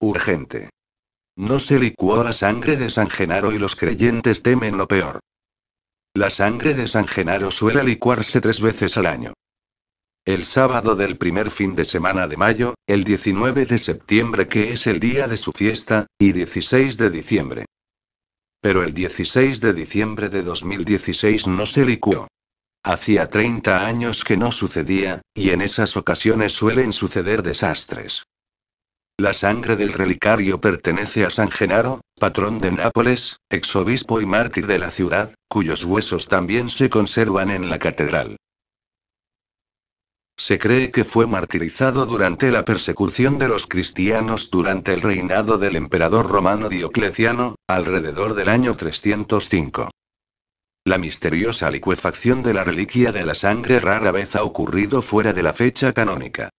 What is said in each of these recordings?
Urgente. No se licuó la sangre de San Genaro y los creyentes temen lo peor. La sangre de San Genaro suele licuarse 3 veces al año. El sábado del primer fin de semana de mayo, el 19 de septiembre que es el día de su fiesta, y 16 de diciembre. Pero el 16 de diciembre de 2016 no se licuó. Hacía 30 años que no sucedía, y en esas ocasiones suelen suceder desastres. La sangre del relicario pertenece a San Genaro, patrón de Nápoles, exobispo y mártir de la ciudad, cuyos huesos también se conservan en la catedral. Se cree que fue martirizado durante la persecución de los cristianos durante el reinado del emperador romano Diocleciano, alrededor del año 305. La misteriosa licuefacción de la reliquia de la sangre rara vez ha ocurrido fuera de la fecha canónica.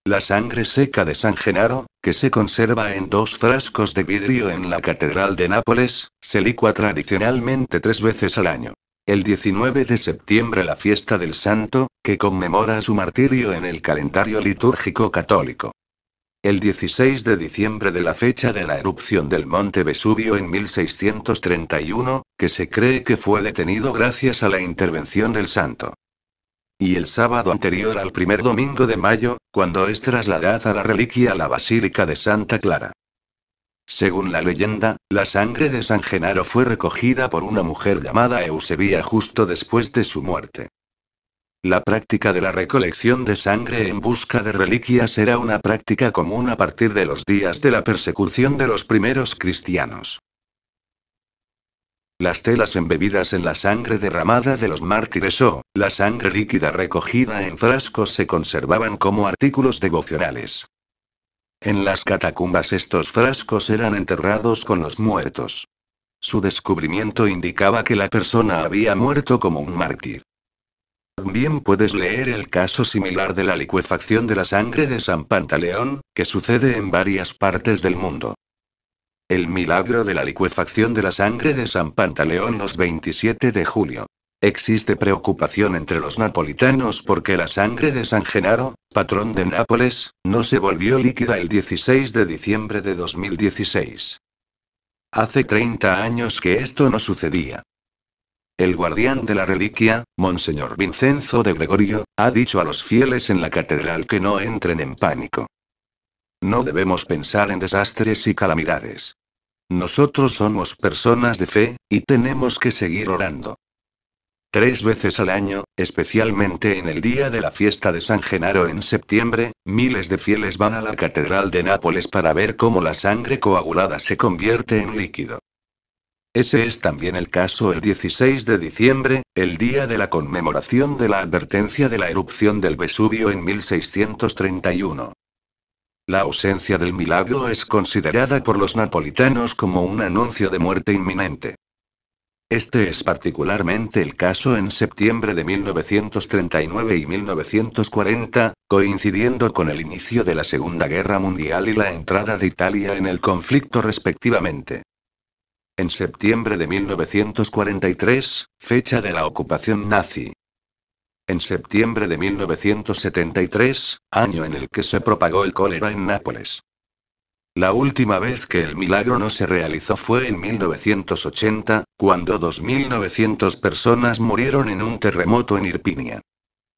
La sangre seca de San Genaro, que se conserva en 2 frascos de vidrio en la Catedral de Nápoles, se licua tradicionalmente 3 veces al año. El 19 de septiembre la fiesta del santo, que conmemora su martirio en el calendario litúrgico católico. El 16 de diciembre de la fecha de la erupción del monte Vesubio en 1631, que se cree que fue detenido gracias a la intervención del santo. Y el sábado anterior al primer domingo de mayo, cuando es trasladada la reliquia a la Basílica de Santa Clara. Según la leyenda, la sangre de San Genaro fue recogida por una mujer llamada Eusebia justo después de su muerte. La práctica de la recolección de sangre en busca de reliquias era una práctica común a partir de los días de la persecución de los primeros cristianos. Las telas embebidas en la sangre derramada de los mártires o, la sangre líquida recogida en frascos se conservaban como artículos devocionales. En las catacumbas estos frascos eran enterrados con los muertos. Su descubrimiento indicaba que la persona había muerto como un mártir. También puedes leer el caso similar de la licuefacción de la sangre de San Pantaleón, que sucede en varias partes del mundo. El milagro de la licuefacción de la sangre de San Pantaleón los 27 de julio. Existe preocupación entre los napolitanos porque la sangre de San Genaro, patrón de Nápoles, no se volvió líquida el 16 de diciembre de 2016. Hace 30 años que esto no sucedía. El guardián de la reliquia, Monseñor Vincenzo de Gregorio, ha dicho a los fieles en la catedral que no entren en pánico. No debemos pensar en desastres y calamidades. Nosotros somos personas de fe, y tenemos que seguir orando. 3 veces al año, especialmente en el día de la fiesta de San Genaro en septiembre, miles de fieles van a la Catedral de Nápoles para ver cómo la sangre coagulada se convierte en líquido. Ese es también el caso el 16 de diciembre, el día de la conmemoración de la advertencia de la erupción del Vesubio en 1631. La ausencia del milagro es considerada por los napolitanos como un anuncio de muerte inminente. Este es particularmente el caso en septiembre de 1939 y 1940, coincidiendo con el inicio de la Segunda Guerra Mundial y la entrada de Italia en el conflicto respectivamente. En septiembre de 1943, fecha de la ocupación nazi. En septiembre de 1973, año en el que se propagó el cólera en Nápoles. La última vez que el milagro no se realizó fue en 1980, cuando 2.900 personas murieron en un terremoto en Irpinia.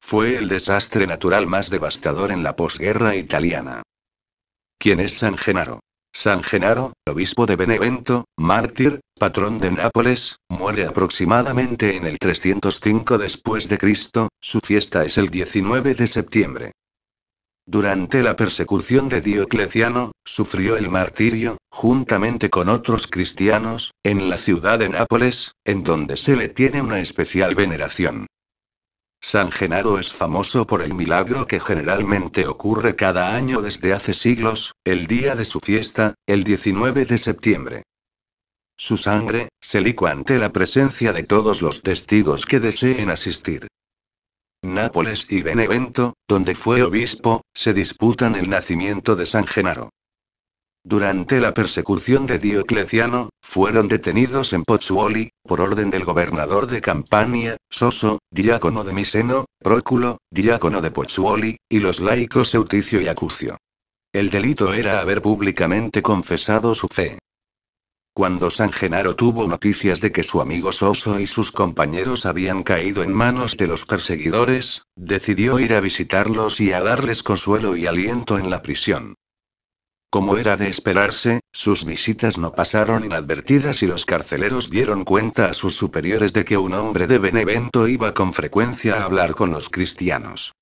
Fue el desastre natural más devastador en la posguerra italiana. ¿Quién es San Genaro? San Genaro, obispo de Benevento, mártir, patrón de Nápoles, muere aproximadamente en el 305 después de Cristo, su fiesta es el 19 de septiembre. Durante la persecución de Diocleciano, sufrió el martirio, juntamente con otros cristianos, en la ciudad de Nápoles, en donde se le tiene una especial veneración. San Genaro es famoso por el milagro que generalmente ocurre cada año desde hace siglos, el día de su fiesta, el 19 de septiembre. Su sangre, se licua ante la presencia de todos los testigos que deseen asistir. Nápoles y Benevento, donde fue obispo, se disputan el nacimiento de San Genaro. Durante la persecución de Diocleciano, fueron detenidos en Pozzuoli, por orden del gobernador de Campania, Soso, diácono de Miseno, Próculo, diácono de Pozzuoli, y los laicos Euticio y Acucio. El delito era haber públicamente confesado su fe. Cuando San Genaro tuvo noticias de que su amigo Soso y sus compañeros habían caído en manos de los perseguidores, decidió ir a visitarlos y a darles consuelo y aliento en la prisión. Como era de esperarse, sus visitas no pasaron inadvertidas y los carceleros dieron cuenta a sus superiores de que un hombre de Benevento iba con frecuencia a hablar con los cristianos.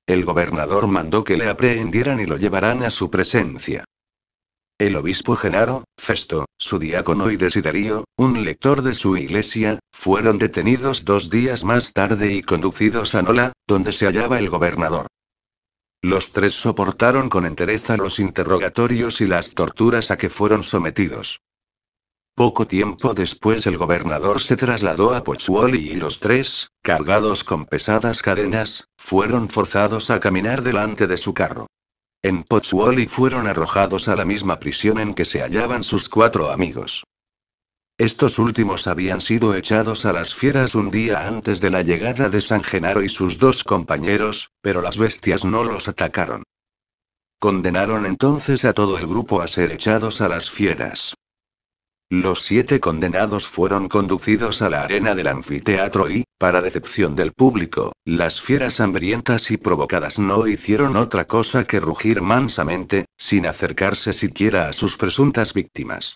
El gobernador mandó que le aprehendieran y lo llevaran a su presencia. El obispo Genaro, Festo, su diácono y Desiderio, un lector de su iglesia, fueron detenidos 2 días más tarde y conducidos a Nola, donde se hallaba el gobernador. Los 3 soportaron con entereza los interrogatorios y las torturas a que fueron sometidos. Poco tiempo después el gobernador se trasladó a Pozzuoli y los 3, cargados con pesadas cadenas, fueron forzados a caminar delante de su carro. En Pozzuoli fueron arrojados a la misma prisión en que se hallaban sus 4 amigos. Estos últimos habían sido echados a las fieras un día antes de la llegada de San Genaro y sus 2 compañeros, pero las bestias no los atacaron. Condenaron entonces a todo el grupo a ser echados a las fieras. Los 7 condenados fueron conducidos a la arena del anfiteatro y, para decepción del público, las fieras hambrientas y provocadas no hicieron otra cosa que rugir mansamente, sin acercarse siquiera a sus presuntas víctimas.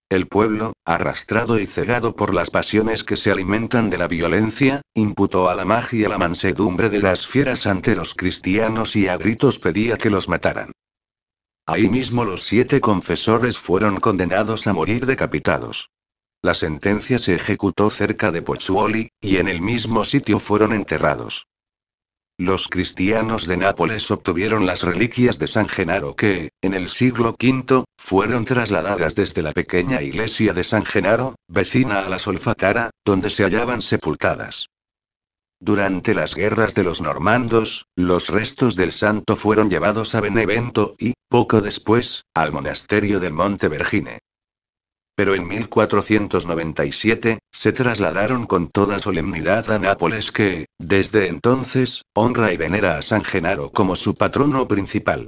El pueblo, arrastrado y cegado por las pasiones que se alimentan de la violencia, imputó a la magia la mansedumbre de las fieras ante los cristianos y a gritos pedía que los mataran. Ahí mismo los 7 confesores fueron condenados a morir decapitados. La sentencia se ejecutó cerca de Pozzuoli, y en el mismo sitio fueron enterrados. Los cristianos de Nápoles obtuvieron las reliquias de San Genaro que, en el siglo V, fueron trasladadas desde la pequeña iglesia de San Genaro, vecina a la Solfatara, donde se hallaban sepultadas. Durante las guerras de los normandos, los restos del santo fueron llevados a Benevento y, poco después, al monasterio del Monte Vergine. Pero en 1497, se trasladaron con toda solemnidad a Nápoles que, desde entonces, honra y venera a San Genaro como su patrono principal.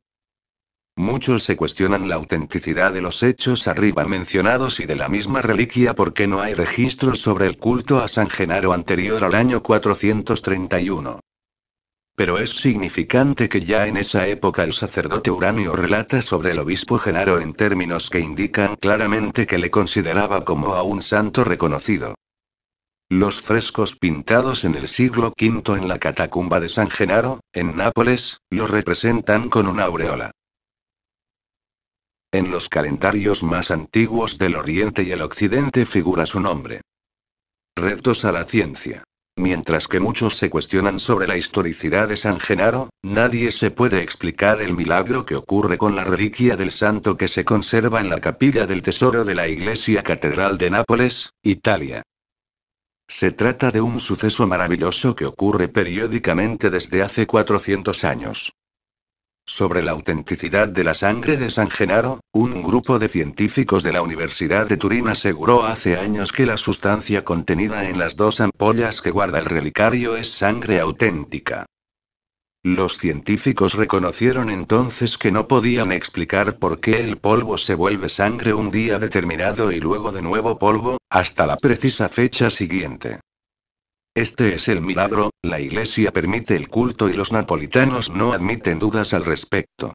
Muchos se cuestionan la autenticidad de los hechos arriba mencionados y de la misma reliquia porque no hay registros sobre el culto a San Genaro anterior al año 431. Pero es significante que ya en esa época el sacerdote Uranio relata sobre el obispo Genaro en términos que indican claramente que le consideraba como a un santo reconocido. Los frescos pintados en el siglo V en la catacumba de San Genaro, en Nápoles, lo representan con una aureola. En los calendarios más antiguos del Oriente y el Occidente figura su nombre. Retos a la ciencia. Mientras que muchos se cuestionan sobre la historicidad de San Genaro, nadie se puede explicar el milagro que ocurre con la reliquia del santo que se conserva en la capilla del tesoro de la Iglesia Catedral de Nápoles, Italia. Se trata de un suceso maravilloso que ocurre periódicamente desde hace 400 años. Sobre la autenticidad de la sangre de San Genaro, un grupo de científicos de la Universidad de Turín aseguró hace años que la sustancia contenida en las 2 ampollas que guarda el relicario es sangre auténtica. Los científicos reconocieron entonces que no podían explicar por qué el polvo se vuelve sangre un día determinado y luego de nuevo polvo, hasta la precisa fecha siguiente. Este es el milagro, la Iglesia permite el culto y los napolitanos no admiten dudas al respecto.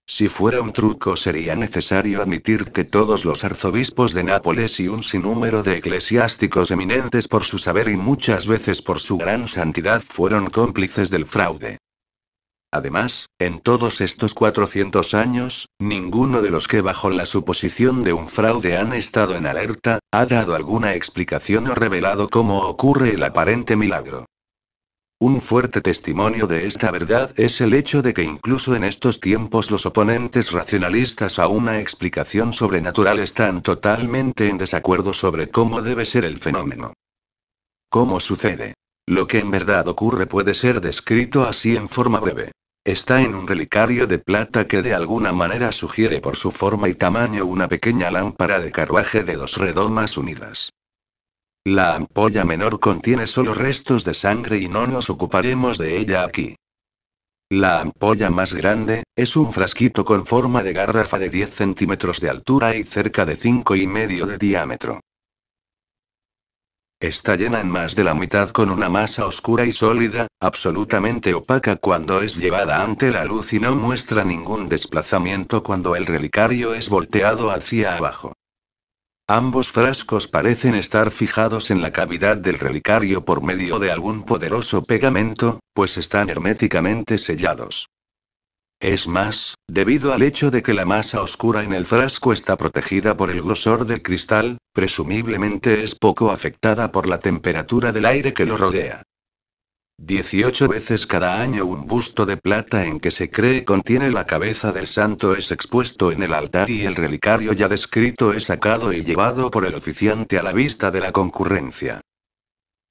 Si fuera un truco sería necesario admitir que todos los arzobispos de Nápoles y un sinnúmero de eclesiásticos eminentes por su saber y muchas veces por su gran santidad fueron cómplices del fraude. Además, en todos estos 400 años, ninguno de los que bajo la suposición de un fraude han estado en alerta, ha dado alguna explicación o revelado cómo ocurre el aparente milagro. Un fuerte testimonio de esta verdad es el hecho de que incluso en estos tiempos los oponentes racionalistas a una explicación sobrenatural están totalmente en desacuerdo sobre cómo debe ser el fenómeno. ¿Cómo sucede? Lo que en verdad ocurre puede ser descrito así en forma breve. Está en un relicario de plata que de alguna manera sugiere por su forma y tamaño una pequeña lámpara de carruaje de 2 redomas unidas. La ampolla menor contiene solo restos de sangre y no nos ocuparemos de ella aquí. La ampolla más grande, es un frasquito con forma de garrafa de 10 centímetros de altura y cerca de 5,5 de diámetro. Está llena en más de la mitad con una masa oscura y sólida, absolutamente opaca cuando es llevada ante la luz y no muestra ningún desplazamiento cuando el relicario es volteado hacia abajo. Ambos frascos parecen estar fijados en la cavidad del relicario por medio de algún poderoso pegamento, pues están herméticamente sellados. Es más, debido al hecho de que la masa oscura en el frasco está protegida por el grosor del cristal, presumiblemente es poco afectada por la temperatura del aire que lo rodea. 18 veces cada año un busto de plata en que se cree contiene la cabeza del santo es expuesto en el altar y el relicario ya descrito es sacado y llevado por el oficiante a la vista de la concurrencia.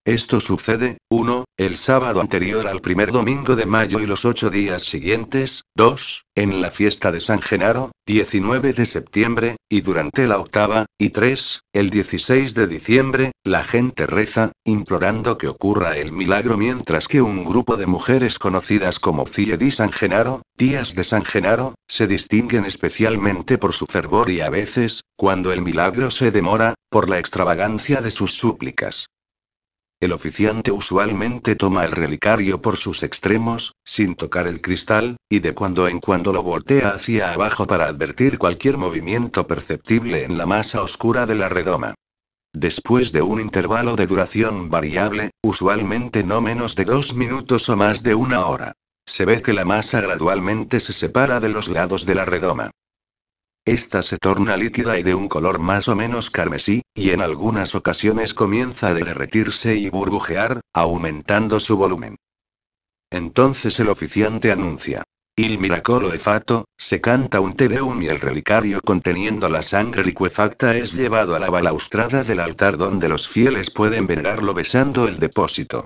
Esto sucede, 1, el sábado anterior al primer domingo de mayo y los 8 días siguientes, 2, en la fiesta de San Genaro, 19 de septiembre, y durante la octava, y 3, el 16 de diciembre, la gente reza, implorando que ocurra el milagro mientras que un grupo de mujeres conocidas como Fille di San Genaro, tías de San Genaro, se distinguen especialmente por su fervor y a veces, cuando el milagro se demora, por la extravagancia de sus súplicas. El oficiante usualmente toma el relicario por sus extremos, sin tocar el cristal, y de cuando en cuando lo voltea hacia abajo para advertir cualquier movimiento perceptible en la masa oscura de la redoma. Después de un intervalo de duración variable, usualmente no menos de 2 minutos o más de 1 hora, se ve que la masa gradualmente se separa de los lados de la redoma. Esta se torna líquida y de un color más o menos carmesí, y en algunas ocasiones comienza a derretirse y burbujear, aumentando su volumen. Entonces el oficiante anuncia: Il miracolo è fatto, se canta un Te Deum y el relicario conteniendo la sangre liquefacta es llevado a la balaustrada del altar donde los fieles pueden venerarlo besando el depósito.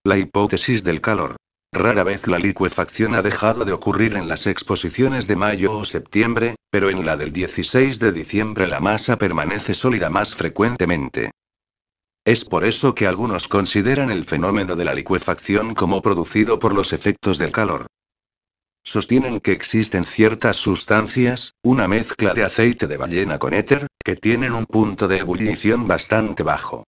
La hipótesis del calor. Rara vez la licuefacción ha dejado de ocurrir en las exposiciones de mayo o septiembre, pero en la del 16 de diciembre la masa permanece sólida más frecuentemente. Es por eso que algunos consideran el fenómeno de la licuefacción como producido por los efectos del calor. Sostienen que existen ciertas sustancias, una mezcla de aceite de ballena con éter, que tienen un punto de ebullición bastante bajo.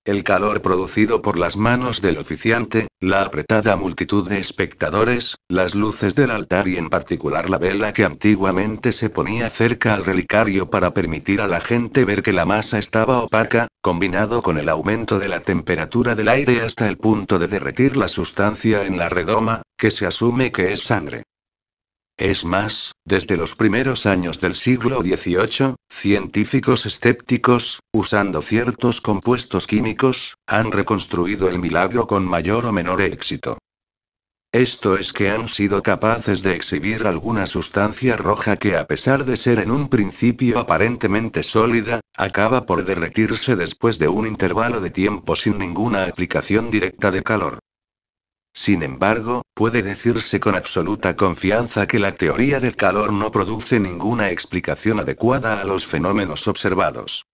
El calor producido por las manos del oficiante, la apretada multitud de espectadores, las luces del altar y en particular la vela que antiguamente se ponía cerca al relicario para permitir a la gente ver que la masa estaba opaca, combinado con el aumento de la temperatura del aire hasta el punto de derretir la sustancia en la redoma, que se asume que es sangre. Es más, desde los primeros años del siglo XVIII, científicos escépticos, usando ciertos compuestos químicos, han reconstruido el milagro con mayor o menor éxito. Esto es que han sido capaces de exhibir alguna sustancia roja que a pesar de ser en un principio aparentemente sólida, acaba por derretirse después de un intervalo de tiempo sin ninguna aplicación directa de calor. Sin embargo, puede decirse con absoluta confianza que la teoría del calor no produce ninguna explicación adecuada a los fenómenos observados.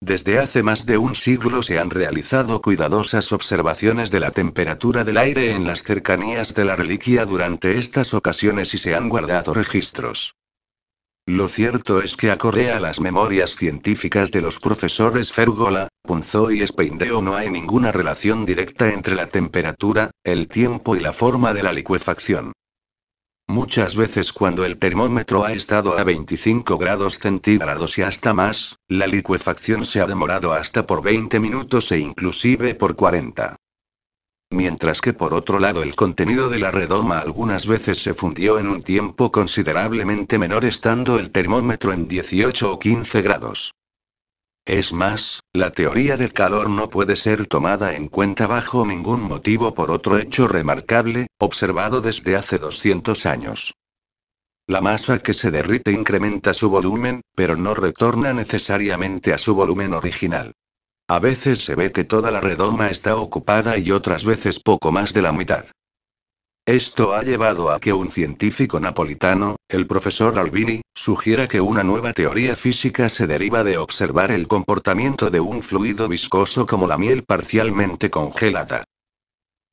Desde hace más de un siglo se han realizado cuidadosas observaciones de la temperatura del aire en las cercanías de la reliquia durante estas ocasiones y se han guardado registros. Lo cierto es que acorde a las memorias científicas de los profesores Fergola, Punzó y Speindeo no hay ninguna relación directa entre la temperatura, el tiempo y la forma de la licuefacción. Muchas veces cuando el termómetro ha estado a 25 grados centígrados y hasta más, la licuefacción se ha demorado hasta por 20 minutos e inclusive por 40. Mientras que por otro lado el contenido de la redoma algunas veces se fundió en un tiempo considerablemente menor estando el termómetro en 18 o 15 grados. Es más, la teoría del calor no puede ser tomada en cuenta bajo ningún motivo por otro hecho remarcable, observado desde hace 200 años. La masa que se derrite incrementa su volumen, pero no retorna necesariamente a su volumen original. A veces se ve que toda la redoma está ocupada y otras veces poco más de la mitad. Esto ha llevado a que un científico napolitano, el profesor Albini, sugiera que una nueva teoría física se deriva de observar el comportamiento de un fluido viscoso como la miel parcialmente congelada.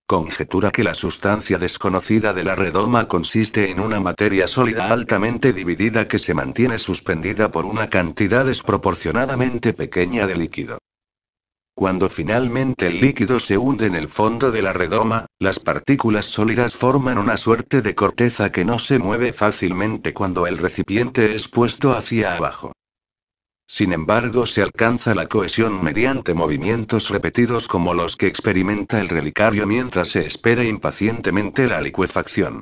Conjetura que la sustancia desconocida de la redoma consiste en una materia sólida altamente dividida que se mantiene suspendida por una cantidad desproporcionadamente pequeña de líquido. Cuando finalmente el líquido se hunde en el fondo de la redoma, las partículas sólidas forman una suerte de corteza que no se mueve fácilmente cuando el recipiente es puesto hacia abajo. Sin embargo, se alcanza la cohesión mediante movimientos repetidos como los que experimenta el relicario mientras se espera impacientemente la licuefacción.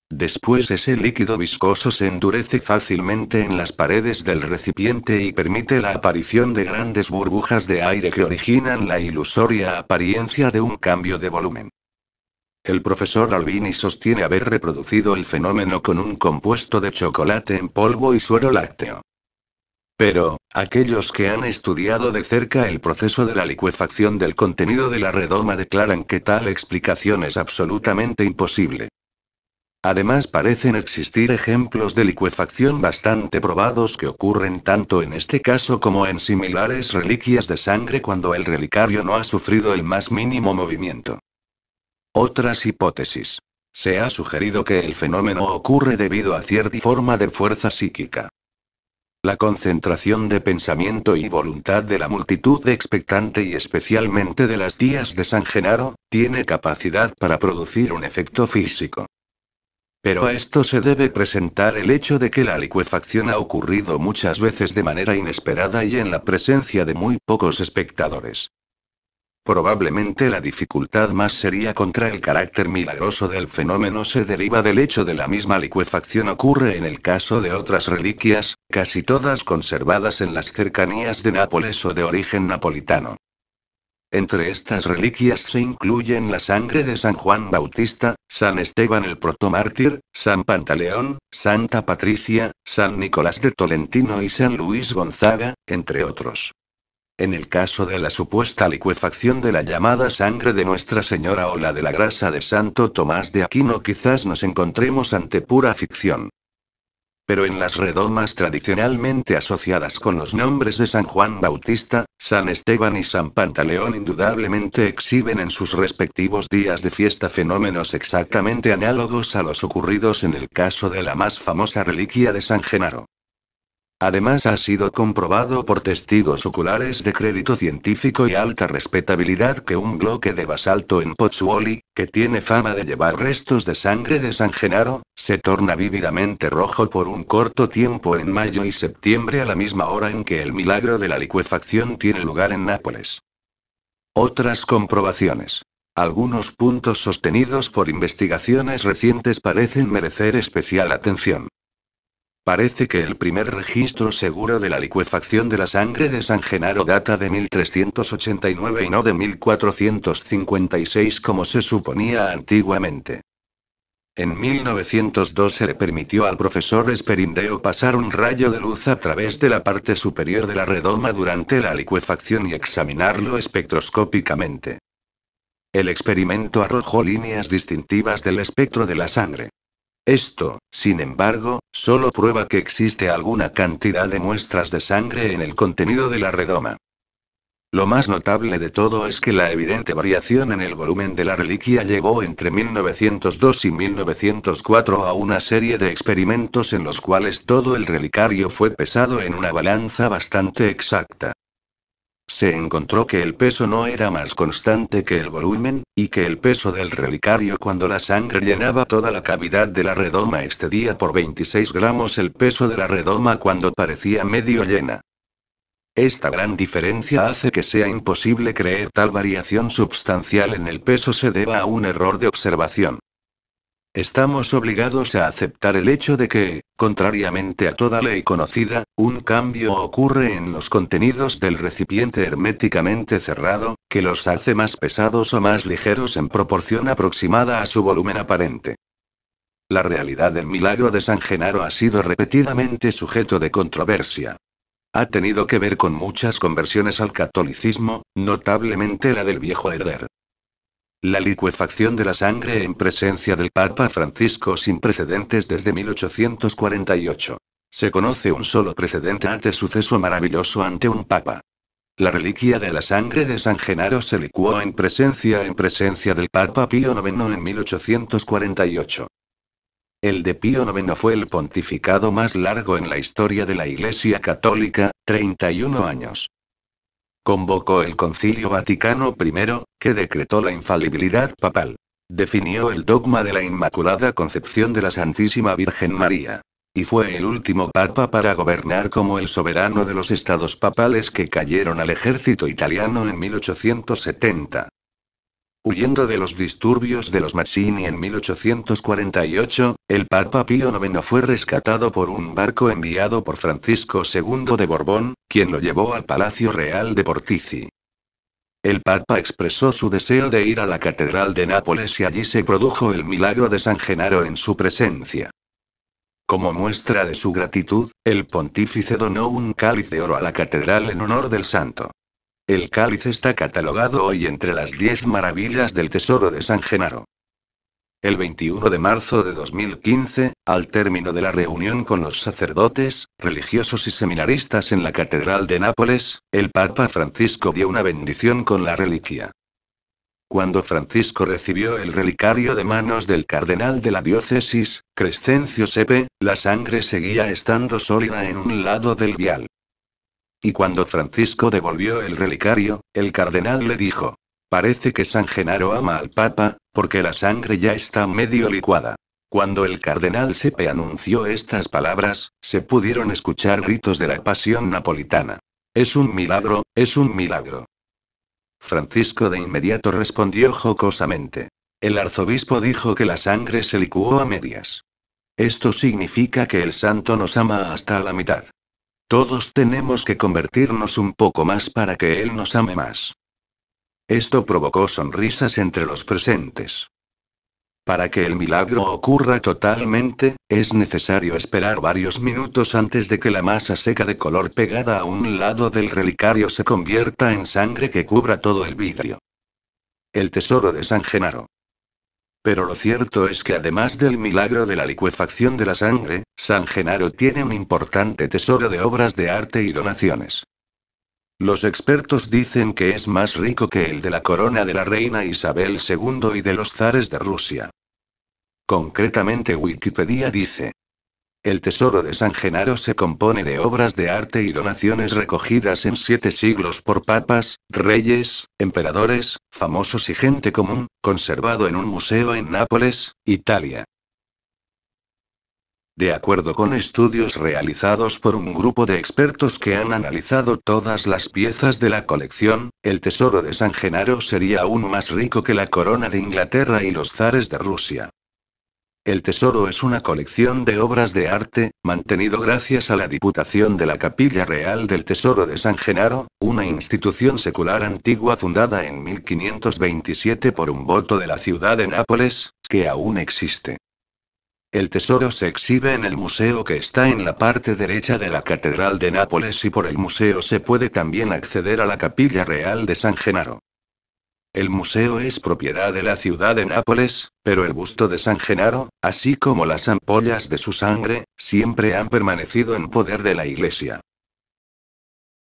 Después ese líquido viscoso se endurece fácilmente en las paredes del recipiente y permite la aparición de grandes burbujas de aire que originan la ilusoria apariencia de un cambio de volumen. El profesor Albini sostiene haber reproducido el fenómeno con un compuesto de chocolate en polvo y suero lácteo. Pero, aquellos que han estudiado de cerca el proceso de la licuefacción del contenido de la redoma declaran que tal explicación es absolutamente imposible. Además, parecen existir ejemplos de licuefacción bastante probados que ocurren tanto en este caso como en similares reliquias de sangre cuando el relicario no ha sufrido el más mínimo movimiento. Otras hipótesis. Se ha sugerido que el fenómeno ocurre debido a cierta forma de fuerza psíquica. La concentración de pensamiento y voluntad de la multitud expectante y especialmente de las tías de San Genaro, tiene capacidad para producir un efecto físico. Pero a esto se debe presentar el hecho de que la licuefacción ha ocurrido muchas veces de manera inesperada y en la presencia de muy pocos espectadores. Probablemente la dificultad más seria contra el carácter milagroso del fenómeno se deriva del hecho de la misma licuefacción ocurre en el caso de otras reliquias, casi todas conservadas en las cercanías de Nápoles o de origen napolitano. Entre estas reliquias se incluyen la sangre de San Juan Bautista, San Esteban el protomártir, San Pantaleón, Santa Patricia, San Nicolás de Tolentino y San Luis Gonzaga, entre otros. En el caso de la supuesta licuefacción de la llamada sangre de Nuestra Señora o la de la grasa de Santo Tomás de Aquino quizás nos encontremos ante pura ficción. Pero en las redomas tradicionalmente asociadas con los nombres de San Juan Bautista, San Esteban y San Pantaleón indudablemente exhiben en sus respectivos días de fiesta fenómenos exactamente análogos a los ocurridos en el caso de la más famosa reliquia de San Genaro. Además ha sido comprobado por testigos oculares de crédito científico y alta respetabilidad que un bloque de basalto en Pozzuoli, que tiene fama de llevar restos de sangre de San Genaro, se torna vívidamente rojo por un corto tiempo en mayo y septiembre a la misma hora en que el milagro de la licuefacción tiene lugar en Nápoles. Otras comprobaciones. Algunos puntos sostenidos por investigaciones recientes parecen merecer especial atención. Parece que el primer registro seguro de la licuefacción de la sangre de San Genaro data de 1389 y no de 1456 como se suponía antiguamente. En 1902 se le permitió al profesor Esperindeo pasar un rayo de luz a través de la parte superior de la redoma durante la licuefacción y examinarlo espectroscópicamente. El experimento arrojó líneas distintivas del espectro de la sangre. Esto, sin embargo, solo prueba que existe alguna cantidad de muestras de sangre en el contenido de la redoma. Lo más notable de todo es que la evidente variación en el volumen de la reliquia llevó entre 1902 y 1904 a una serie de experimentos en los cuales todo el relicario fue pesado en una balanza bastante exacta. Se encontró que el peso no era más constante que el volumen, y que el peso del relicario cuando la sangre llenaba toda la cavidad de la redoma excedía por 26 gramos el peso de la redoma cuando parecía medio llena. Esta gran diferencia hace que sea imposible creer tal variación substancial en el peso se deba a un error de observación. Estamos obligados a aceptar el hecho de que, contrariamente a toda ley conocida, un cambio ocurre en los contenidos del recipiente herméticamente cerrado, que los hace más pesados o más ligeros en proporción aproximada a su volumen aparente. La realidad del milagro de San Genaro ha sido repetidamente sujeto de controversia. Ha tenido que ver con muchas conversiones al catolicismo, notablemente la del viejo Herder. La licuefacción de la sangre en presencia del Papa Francisco sin precedentes desde 1848. Se conoce un solo precedente ante suceso maravilloso ante un Papa. La reliquia de la sangre de San Genaro se licuó en presencia del Papa Pío IX en 1848. El de Pío IX fue el pontificado más largo en la historia de la Iglesia Católica, 31 años. Convocó el Concilio Vaticano I, que decretó la infalibilidad papal. Definió el dogma de la Inmaculada Concepción de la Santísima Virgen María. Y fue el último papa para gobernar como el soberano de los estados papales que cayeron al ejército italiano en 1870. Huyendo de los disturbios de los Mazzini en 1848, el Papa Pío IX fue rescatado por un barco enviado por Francisco II de Borbón, quien lo llevó al Palacio Real de Portici. El Papa expresó su deseo de ir a la Catedral de Nápoles y allí se produjo el milagro de San Genaro en su presencia. Como muestra de su gratitud, el pontífice donó un cáliz de oro a la catedral en honor del santo. El cáliz está catalogado hoy entre las 10 maravillas del tesoro de San Genaro. El 21 de marzo de 2015, al término de la reunión con los sacerdotes, religiosos y seminaristas en la Catedral de Nápoles, el Papa Francisco dio una bendición con la reliquia. Cuando Francisco recibió el relicario de manos del cardenal de la diócesis, Crescencio Sepe, la sangre seguía estando sólida en un lado del vial. Y cuando Francisco devolvió el relicario, el cardenal le dijo: parece que San Genaro ama al Papa, porque la sangre ya está medio licuada. Cuando el cardenal Sepe anunció estas palabras, se pudieron escuchar gritos de la pasión napolitana. Es un milagro, es un milagro. Francisco de inmediato respondió jocosamente. El arzobispo dijo que la sangre se licuó a medias. Esto significa que el santo nos ama hasta la mitad. Todos tenemos que convertirnos un poco más para que él nos ame más. Esto provocó sonrisas entre los presentes. Para que el milagro ocurra totalmente, es necesario esperar varios minutos antes de que la masa seca de color pegada a un lado del relicario se convierta en sangre que cubra todo el vidrio. El tesoro de San Genaro. Pero lo cierto es que además del milagro de la licuefacción de la sangre, San Genaro tiene un importante tesoro de obras de arte y donaciones. Los expertos dicen que es más rico que el de la corona de la reina Isabel II y de los zares de Rusia. Concretamente Wikipedia dice: el tesoro de San Genaro se compone de obras de arte y donaciones recogidas en 7 siglos por papas, reyes, emperadores, famosos y gente común, conservado en un museo en Nápoles, Italia. De acuerdo con estudios realizados por un grupo de expertos que han analizado todas las piezas de la colección, el tesoro de San Genaro sería aún más rico que la corona de Inglaterra y los zares de Rusia. El tesoro es una colección de obras de arte, mantenido gracias a la Diputación de la Capilla Real del Tesoro de San Genaro, una institución secular antigua fundada en 1527 por un voto de la ciudad de Nápoles, que aún existe. El tesoro se exhibe en el museo que está en la parte derecha de la Catedral de Nápoles y por el museo se puede también acceder a la Capilla Real de San Genaro. El museo es propiedad de la ciudad de Nápoles, pero el busto de San Genaro, así como las ampollas de su sangre, siempre han permanecido en poder de la Iglesia.